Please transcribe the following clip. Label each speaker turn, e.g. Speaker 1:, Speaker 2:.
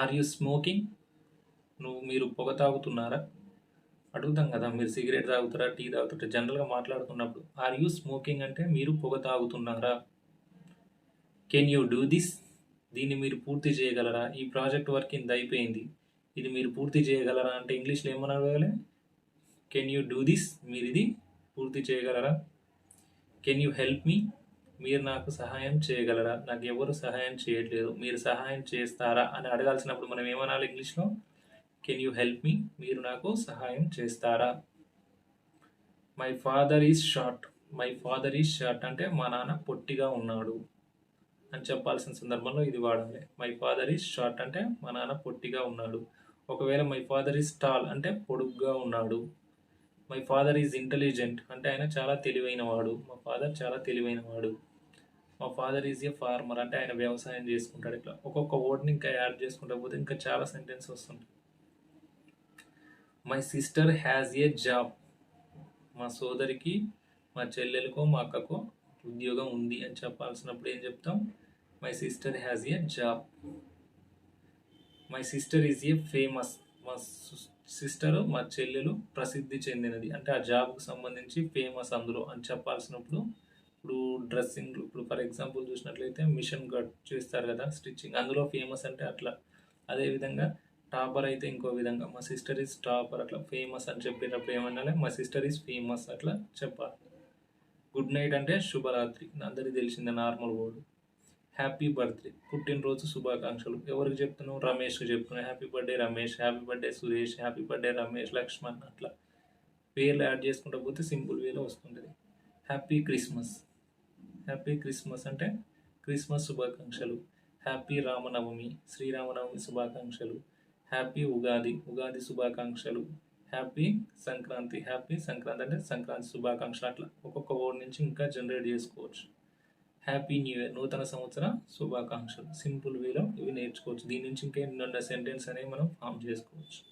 Speaker 1: Are you smoking? మీరు పొగ తాగుతున్నారా? అడుగుతాం కదా, మీరు సిగరెట్ తాగుతారా, టీ తాగుతారా, జనరల్గా మాట్లాడుతున్నప్పుడు ఆర్ యూ స్మోకింగ్ అంటే మీరు పొగ తాగుతున్నారా? Can you do this? దీన్ని మీరు పూర్తి చేయగలరా? ఈ ప్రాజెక్ట్ వర్క్ ఇంత అయిపోయింది, ఇది మీరు పూర్తి చేయగలరా అంటే ఇంగ్లీష్లో ఏమని అడగాలి? Can you do this? మీరు ఇది పూర్తి చేయగలరా? Can you help me? మీరు నాకు సహాయం చేయగలరా? నాకు ఎవరు సహాయం చేయట్లేదు, మీరు సహాయం చేస్తారా అని అడగాల్సినప్పుడు మనం ఏమనాలి ఇంగ్లీష్లో? Can you help me? మీరు నాకు సహాయం చేస్తారా? My father is short. My father is short అంటే మా నాన్న పొట్టిగా ఉన్నాడు అని చెప్పాల్సిన సందర్భంలో ఇది వాడాలి. మై ఫాదర్ ఈజ్ షార్ట్ అంటే మా నాన్న పొట్టిగా ఉన్నాడు. ఒకవేళ మై ఫాదర్ ఈజ్ టాల్ అంటే పొడుగ్గా ఉన్నాడు. మై ఫాదర్ ఈజ్ ఇంటెలిజెంట్ అంటే ఆయన చాలా తెలివైన వాడు. మా ఫాదర్ చాలా తెలివైన వాడు. మా ఫాదర్ ఈజ్ ఏ ఫార్మర్ అంటే ఆయన వ్యవసాయం చేసుకుంటాడు. ఇట్లా ఒక్కొక్క వర్డ్ని ఇంకా యాడ్ చేసుకుంటా పోతే ఇంకా చాలా సెంటెన్స్ వస్తుంది. My sister has a job. మా సోదరికి, మా చెల్లెలకో, మా అక్కకో ఉద్యోగం ఉంది అని చెప్పాల్సినప్పుడు ఏం చెప్తాం? My sister has a job. My sister is a famous. మా సిస్టర్, మా చెల్లెలు ప్రసిద్ధి చెందినది అంటే ఆ జాబ్కి సంబంధించి ఫేమస్ అందులో అని చెప్పాల్సినప్పుడు, ఇప్పుడు డ్రెస్సింగ్, ఇప్పుడు ఫర్ ఎగ్జాంపుల్ చూసినట్లయితే మిషన్ కట్ చేస్తారు కదా, స్టిచ్చింగ్, అందులో ఫేమస్ అంటే అట్లా. అదేవిధంగా టాపర్ అయితే ఇంకో విధంగా, మా సిస్టర్ ఈజ్ టాపర్, అట్లా ఫేమస్ అని చెప్పేటప్పుడు ఏమన్నా మా సిస్టర్ ఈజ్ ఫేమస్ అట్లా చెప్పాలి. గుడ్ నైట్ అంటే శుభరాత్రి, అందరికీ తెలిసిందే నార్మల్ వర్డ్. హ్యాపీ బర్త్డే, పుట్టినరోజు శుభాకాంక్షలు. ఎవరికి చెప్తున్నావు? రమేష్కి చెప్తున్నావు. Happy birthday Ramesh, happy birthday Suresh, happy birthday Ramesh, Lakshman, అట్లా పేర్లు యాడ్ చేసుకుంటూ పోతే సింపుల్ వేలో వస్తుంటుంది. Happy christmas. హ్యాపీ క్రిస్మస్ అంటే క్రిస్మస్ శుభాకాంక్షలు. హ్యాపీ రామనవమి, శ్రీరామనవమి శుభాకాంక్షలు. హ్యాపీ ఉగాది, ఉగాది శుభాకాంక్షలు. హ్యాపీ సంక్రాంతి, హ్యాపీ సంక్రాంతి అంటే సంక్రాంతి శుభాకాంక్షలు. అట్లా ఒక్కొక్క వర్డ్ నుంచి ఇంకా జనరేట్ చేసుకోవచ్చు. హ్యాపీ న్యూ ఇయర్, నూతన సంవత్సర శుభాకాంక్షలు. సింపుల్ వేలో ఇవి నేర్చుకోవచ్చు. దీని నుంచి ఇంకా ఎన్నో సెంటెన్స్ అనేవి మనం ఫామ్ చేసుకోవచ్చు.